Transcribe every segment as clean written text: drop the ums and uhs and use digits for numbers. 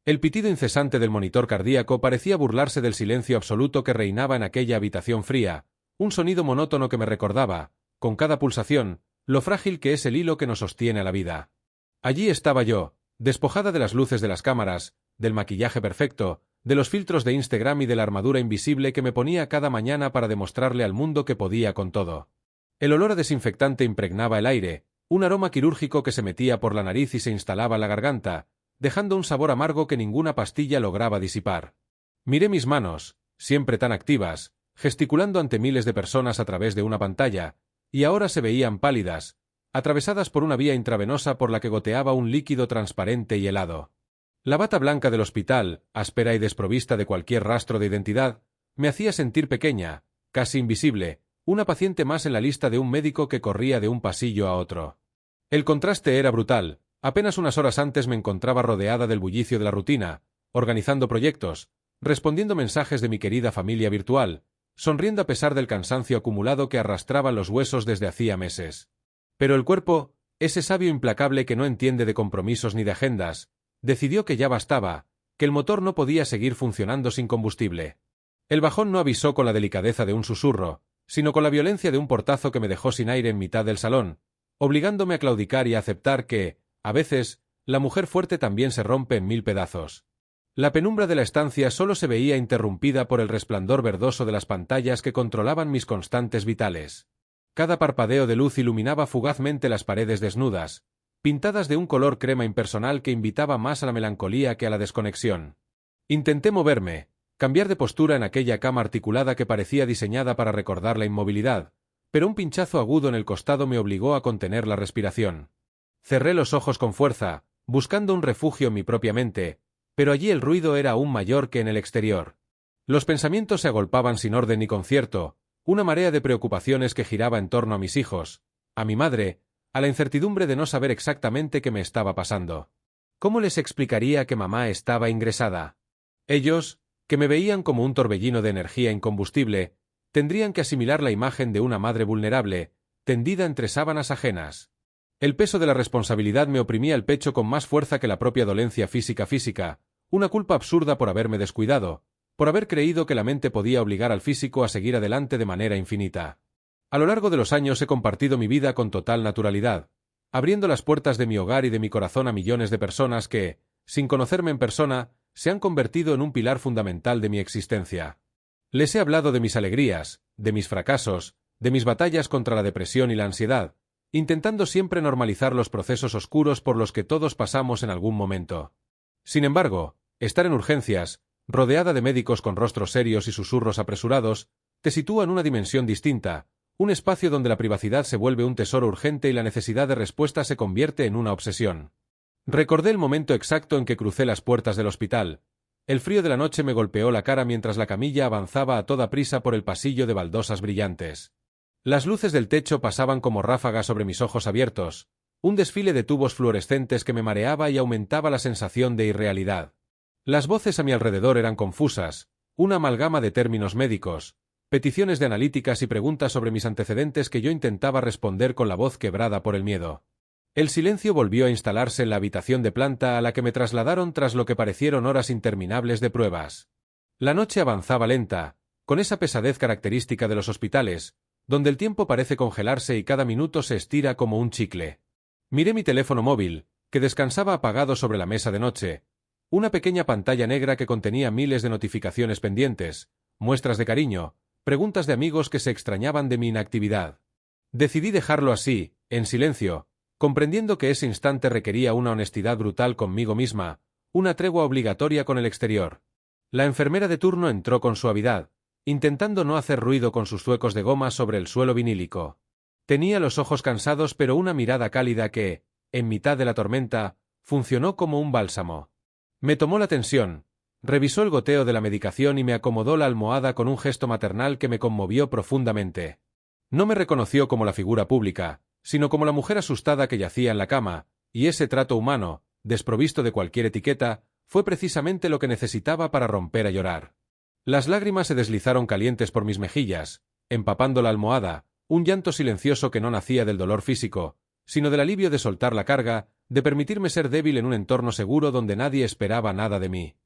El pitido incesante del monitor cardíaco parecía burlarse del silencio absoluto que reinaba en aquella habitación fría, un sonido monótono que me recordaba, con cada pulsación, lo frágil que es el hilo que nos sostiene a la vida. Allí estaba yo, despojada de las luces de las cámaras, del maquillaje perfecto, de los filtros de Instagram y de la armadura invisible que me ponía cada mañana para demostrarle al mundo que podía con todo. El olor a desinfectante impregnaba el aire, un aroma quirúrgico que se metía por la nariz y se instalaba en la garganta, dejando un sabor amargo que ninguna pastilla lograba disipar. Miré mis manos, siempre tan activas, gesticulando ante miles de personas a través de una pantalla, y ahora se veían pálidas, atravesadas por una vía intravenosa por la que goteaba un líquido transparente y helado. La bata blanca del hospital, áspera y desprovista de cualquier rastro de identidad, me hacía sentir pequeña, casi invisible, una paciente más en la lista de un médico que corría de un pasillo a otro. El contraste era brutal. Apenas unas horas antes me encontraba rodeada del bullicio de la rutina, organizando proyectos, respondiendo mensajes de mi querida familia virtual, sonriendo a pesar del cansancio acumulado que arrastraban los huesos desde hacía meses. Pero el cuerpo, ese sabio implacable que no entiende de compromisos ni de agendas, decidió que ya bastaba, que el motor no podía seguir funcionando sin combustible. El bajón no avisó con la delicadeza de un susurro, sino con la violencia de un portazo que me dejó sin aire en mitad del salón, obligándome a claudicar y a aceptar que, a veces, la mujer fuerte también se rompe en 1000 pedazos. La penumbra de la estancia solo se veía interrumpida por el resplandor verdoso de las pantallas que controlaban mis constantes vitales. Cada parpadeo de luz iluminaba fugazmente las paredes desnudas, pintadas de un color crema impersonal que invitaba más a la melancolía que a la desconexión. Intenté moverme, cambiar de postura en aquella cama articulada que parecía diseñada para recordar la inmovilidad, pero un pinchazo agudo en el costado me obligó a contener la respiración. Cerré los ojos con fuerza, buscando un refugio en mi propia mente, pero allí el ruido era aún mayor que en el exterior. Los pensamientos se agolpaban sin orden ni concierto, una marea de preocupaciones que giraba en torno a mis hijos, a mi madre, a la incertidumbre de no saber exactamente qué me estaba pasando. ¿Cómo les explicaría que mamá estaba ingresada? Ellos, que me veían como un torbellino de energía incombustible, tendrían que asimilar la imagen de una madre vulnerable, tendida entre sábanas ajenas. El peso de la responsabilidad me oprimía el pecho con más fuerza que la propia dolencia física, una culpa absurda por haberme descuidado, por haber creído que la mente podía obligar al físico a seguir adelante de manera infinita. A lo largo de los años he compartido mi vida con total naturalidad, abriendo las puertas de mi hogar y de mi corazón a millones de personas que, sin conocerme en persona, se han convertido en un pilar fundamental de mi existencia. Les he hablado de mis alegrías, de mis fracasos, de mis batallas contra la depresión y la ansiedad, intentando siempre normalizar los procesos oscuros por los que todos pasamos en algún momento. Sin embargo, estar en urgencias, rodeada de médicos con rostros serios y susurros apresurados, te sitúa en una dimensión distinta, un espacio donde la privacidad se vuelve un tesoro urgente y la necesidad de respuesta se convierte en una obsesión. Recordé el momento exacto en que crucé las puertas del hospital. El frío de la noche me golpeó la cara mientras la camilla avanzaba a toda prisa por el pasillo de baldosas brillantes. Las luces del techo pasaban como ráfagas sobre mis ojos abiertos, un desfile de tubos fluorescentes que me mareaba y aumentaba la sensación de irrealidad. Las voces a mi alrededor eran confusas, una amalgama de términos médicos, peticiones de analíticas y preguntas sobre mis antecedentes que yo intentaba responder con la voz quebrada por el miedo. El silencio volvió a instalarse en la habitación de planta a la que me trasladaron tras lo que parecieron horas interminables de pruebas. La noche avanzaba lenta, con esa pesadez característica de los hospitales, donde el tiempo parece congelarse y cada minuto se estira como un chicle. Miré mi teléfono móvil, que descansaba apagado sobre la mesa de noche, una pequeña pantalla negra que contenía miles de notificaciones pendientes, muestras de cariño, preguntas de amigos que se extrañaban de mi inactividad. Decidí dejarlo así, en silencio, comprendiendo que ese instante requería una honestidad brutal conmigo misma, una tregua obligatoria con el exterior. La enfermera de turno entró con suavidad, intentando no hacer ruido con sus zuecos de goma sobre el suelo vinílico. Tenía los ojos cansados pero una mirada cálida que, en mitad de la tormenta, funcionó como un bálsamo. Me tomó la tensión, revisó el goteo de la medicación y me acomodó la almohada con un gesto maternal que me conmovió profundamente. No me reconoció como la figura pública, sino como la mujer asustada que yacía en la cama, y ese trato humano, desprovisto de cualquier etiqueta, fue precisamente lo que necesitaba para romper a llorar. Las lágrimas se deslizaron calientes por mis mejillas, empapando la almohada, un llanto silencioso que no nacía del dolor físico, sino del alivio de soltar la carga, de permitirme ser débil en un entorno seguro donde nadie esperaba nada de mí.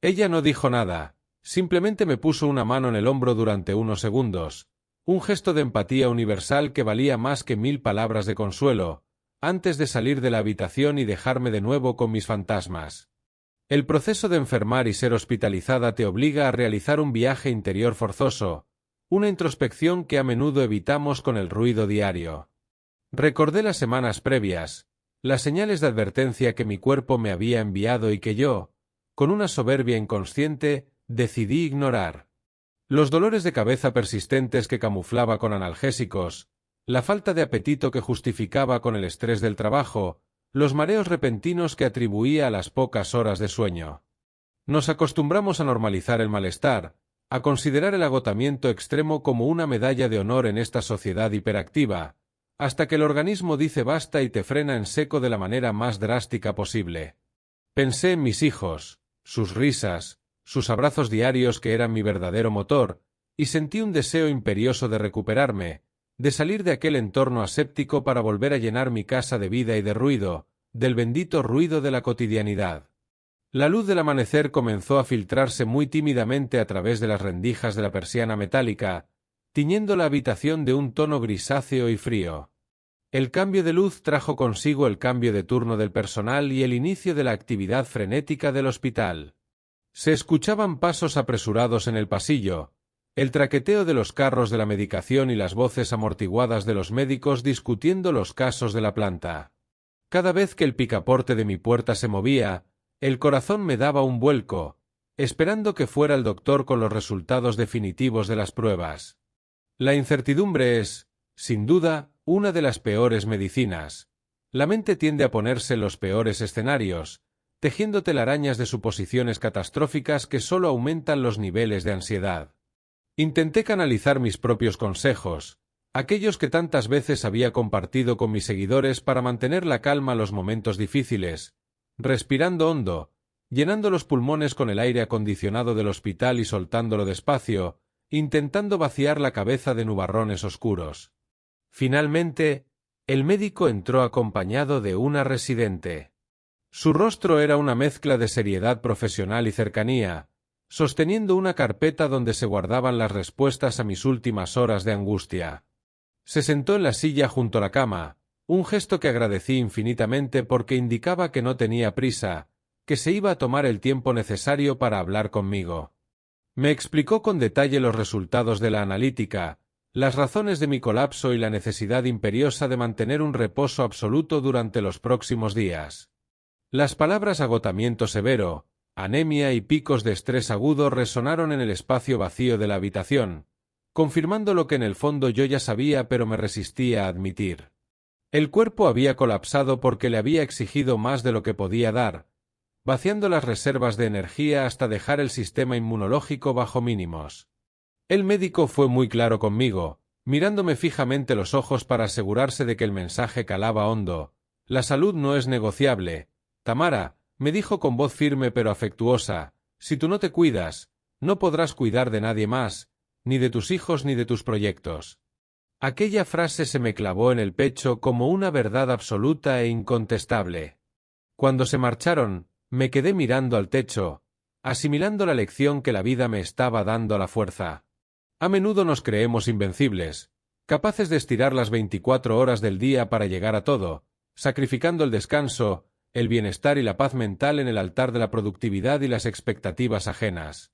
Ella no dijo nada, simplemente me puso una mano en el hombro durante unos segundos, un gesto de empatía universal que valía más que 1000 palabras de consuelo, antes de salir de la habitación y dejarme de nuevo con mis fantasmas. El proceso de enfermar y ser hospitalizada te obliga a realizar un viaje interior forzoso, una introspección que a menudo evitamos con el ruido diario. Recordé las semanas previas, las señales de advertencia que mi cuerpo me había enviado y que yo, con una soberbia inconsciente, decidí ignorar. Los dolores de cabeza persistentes que camuflaba con analgésicos, la falta de apetito que justificaba con el estrés del trabajo, los mareos repentinos que atribuía a las pocas horas de sueño. Nos acostumbramos a normalizar el malestar, a considerar el agotamiento extremo como una medalla de honor en esta sociedad hiperactiva, hasta que el organismo dice basta y te frena en seco de la manera más drástica posible. Pensé en mis hijos, sus risas, sus abrazos diarios que eran mi verdadero motor, y sentí un deseo imperioso de recuperarme, de salir de aquel entorno aséptico para volver a llenar mi casa de vida y de ruido, del bendito ruido de la cotidianidad. La luz del amanecer comenzó a filtrarse muy tímidamente a través de las rendijas de la persiana metálica, tiñendo la habitación de un tono grisáceo y frío. El cambio de luz trajo consigo el cambio de turno del personal y el inicio de la actividad frenética del hospital. Se escuchaban pasos apresurados en el pasillo, el traqueteo de los carros de la medicación y las voces amortiguadas de los médicos discutiendo los casos de la planta. Cada vez que el picaporte de mi puerta se movía, el corazón me daba un vuelco, esperando que fuera el doctor con los resultados definitivos de las pruebas. La incertidumbre es, sin duda, una de las peores medicinas. La mente tiende a ponerse en los peores escenarios, tejiendo telarañas de suposiciones catastróficas que solo aumentan los niveles de ansiedad. Intenté canalizar mis propios consejos, aquellos que tantas veces había compartido con mis seguidores para mantener la calma en los momentos difíciles, respirando hondo, llenando los pulmones con el aire acondicionado del hospital y soltándolo despacio, intentando vaciar la cabeza de nubarrones oscuros. Finalmente, el médico entró acompañado de una residente. Su rostro era una mezcla de seriedad profesional y cercanía, sosteniendo una carpeta donde se guardaban las respuestas a mis últimas horas de angustia. Se sentó en la silla junto a la cama, un gesto que agradecí infinitamente porque indicaba que no tenía prisa, que se iba a tomar el tiempo necesario para hablar conmigo. Me explicó con detalle los resultados de la analítica, las razones de mi colapso y la necesidad imperiosa de mantener un reposo absoluto durante los próximos días. Las palabras agotamiento severo, anemia y picos de estrés agudo resonaron en el espacio vacío de la habitación, confirmando lo que en el fondo yo ya sabía pero me resistía a admitir. El cuerpo había colapsado porque le había exigido más de lo que podía dar, vaciando las reservas de energía hasta dejar el sistema inmunológico bajo mínimos. El médico fue muy claro conmigo, mirándome fijamente los ojos para asegurarse de que el mensaje calaba hondo. La salud no es negociable. Tamara, me dijo con voz firme pero afectuosa, si tú no te cuidas, no podrás cuidar de nadie más, ni de tus hijos ni de tus proyectos. Aquella frase se me clavó en el pecho como una verdad absoluta e incontestable. Cuando se marcharon, me quedé mirando al techo, asimilando la lección que la vida me estaba dando a la fuerza. A menudo nos creemos invencibles, capaces de estirar las 24 horas del día para llegar a todo, sacrificando el descanso, el bienestar y la paz mental en el altar de la productividad y las expectativas ajenas.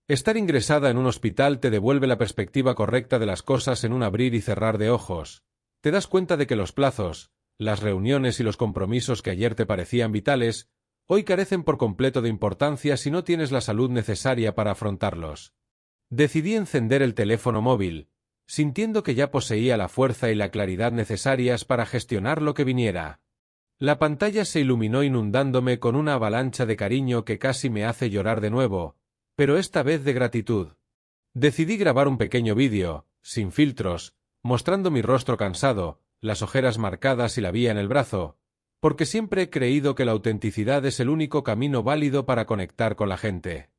Estar ingresada en un hospital te devuelve la perspectiva correcta de las cosas en un abrir y cerrar de ojos. Te das cuenta de que los plazos, las reuniones y los compromisos que ayer te parecían vitales, hoy carecen por completo de importancia si no tienes la salud necesaria para afrontarlos. Decidí encender el teléfono móvil, sintiendo que ya poseía la fuerza y la claridad necesarias para gestionar lo que viniera. La pantalla se iluminó inundándome con una avalancha de cariño que casi me hace llorar de nuevo, pero esta vez de gratitud. Decidí grabar un pequeño vídeo, sin filtros, mostrando mi rostro cansado, las ojeras marcadas y la vía en el brazo, porque siempre he creído que la autenticidad es el único camino válido para conectar con la gente.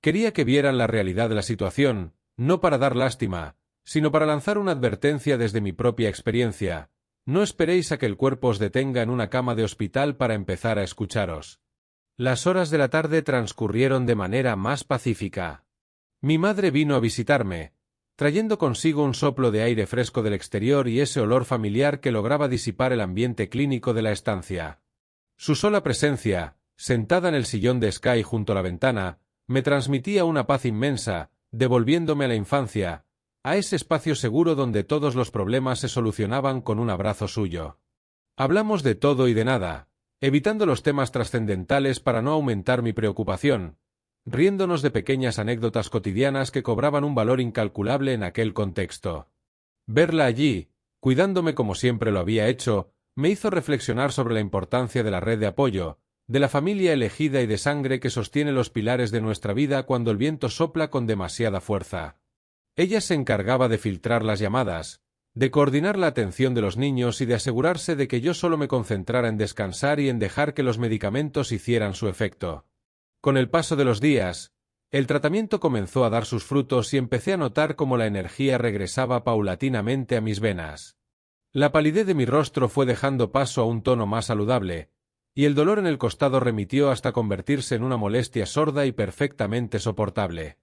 Quería que vieran la realidad de la situación, no para dar lástima, sino para lanzar una advertencia desde mi propia experiencia. No esperéis a que el cuerpo os detenga en una cama de hospital para empezar a escucharos. Las horas de la tarde transcurrieron de manera más pacífica. Mi madre vino a visitarme, trayendo consigo un soplo de aire fresco del exterior y ese olor familiar que lograba disipar el ambiente clínico de la estancia. Su sola presencia, sentada en el sillón de Sky junto a la ventana, me transmitía una paz inmensa, devolviéndome a la infancia, a ese espacio seguro donde todos los problemas se solucionaban con un abrazo suyo. Hablamos de todo y de nada, evitando los temas trascendentales para no aumentar mi preocupación, riéndonos de pequeñas anécdotas cotidianas que cobraban un valor incalculable en aquel contexto. Verla allí, cuidándome como siempre lo había hecho, me hizo reflexionar sobre la importancia de la red de apoyo, de la familia elegida y de sangre que sostiene los pilares de nuestra vida cuando el viento sopla con demasiada fuerza. Ella se encargaba de filtrar las llamadas, de coordinar la atención de los niños y de asegurarse de que yo solo me concentrara en descansar y en dejar que los medicamentos hicieran su efecto. Con el paso de los días, el tratamiento comenzó a dar sus frutos y empecé a notar cómo la energía regresaba paulatinamente a mis venas. La palidez de mi rostro fue dejando paso a un tono más saludable, y el dolor en el costado remitió hasta convertirse en una molestia sorda y perfectamente soportable.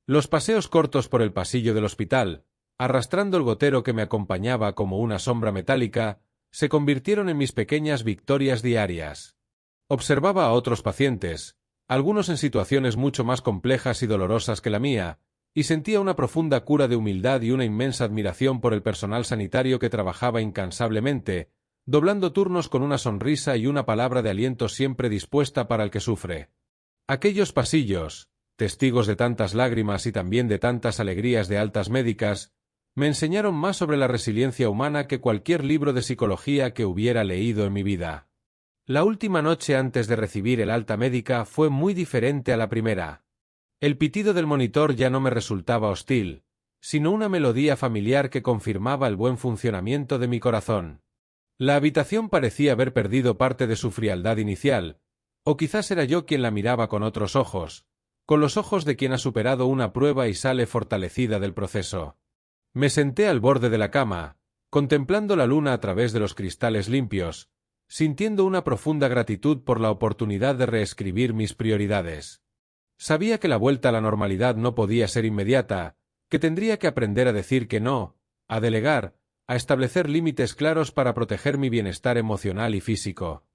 Los paseos cortos por el pasillo del hospital, arrastrando el gotero que me acompañaba como una sombra metálica, se convirtieron en mis pequeñas victorias diarias. Observaba a otros pacientes, algunos en situaciones mucho más complejas y dolorosas que la mía, y sentía una profunda cura de humildad y una inmensa admiración por el personal sanitario que trabajaba incansablemente, doblando turnos con una sonrisa y una palabra de aliento siempre dispuesta para el que sufre. Aquellos pasillos, testigos de tantas lágrimas y también de tantas alegrías de altas médicas, me enseñaron más sobre la resiliencia humana que cualquier libro de psicología que hubiera leído en mi vida. La última noche antes de recibir el alta médica fue muy diferente a la primera. El pitido del monitor ya no me resultaba hostil, sino una melodía familiar que confirmaba el buen funcionamiento de mi corazón. La habitación parecía haber perdido parte de su frialdad inicial, o quizás era yo quien la miraba con otros ojos, con los ojos de quien ha superado una prueba y sale fortalecida del proceso. Me senté al borde de la cama, contemplando la luna a través de los cristales limpios, sintiendo una profunda gratitud por la oportunidad de reescribir mis prioridades. Sabía que la vuelta a la normalidad no podía ser inmediata, que tendría que aprender a decir que no, a delegar, a establecer límites claros para proteger mi bienestar emocional y físico.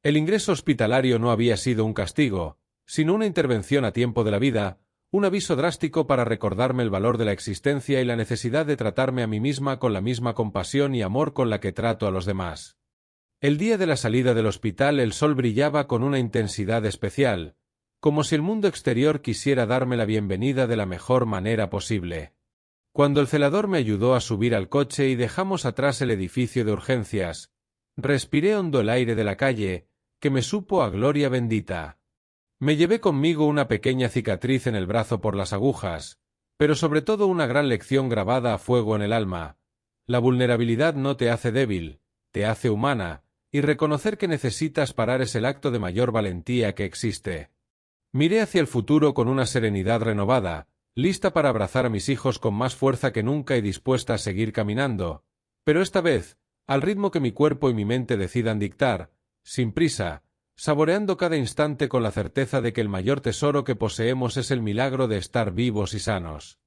El ingreso hospitalario no había sido un castigo, sino una intervención a tiempo de la vida, un aviso drástico para recordarme el valor de la existencia y la necesidad de tratarme a mí misma con la misma compasión y amor con la que trato a los demás. El día de la salida del hospital el sol brillaba con una intensidad especial, como si el mundo exterior quisiera darme la bienvenida de la mejor manera posible. Cuando el celador me ayudó a subir al coche y dejamos atrás el edificio de urgencias, respiré hondo el aire de la calle, que me supo a gloria bendita. Me llevé conmigo una pequeña cicatriz en el brazo por las agujas, pero sobre todo una gran lección grabada a fuego en el alma. La vulnerabilidad no te hace débil, te hace humana, y reconocer que necesitas parar es el acto de mayor valentía que existe. Miré hacia el futuro con una serenidad renovada, lista para abrazar a mis hijos con más fuerza que nunca y dispuesta a seguir caminando, pero esta vez, al ritmo que mi cuerpo y mi mente decidan dictar, sin prisa, saboreando cada instante con la certeza de que el mayor tesoro que poseemos es el milagro de estar vivos y sanos.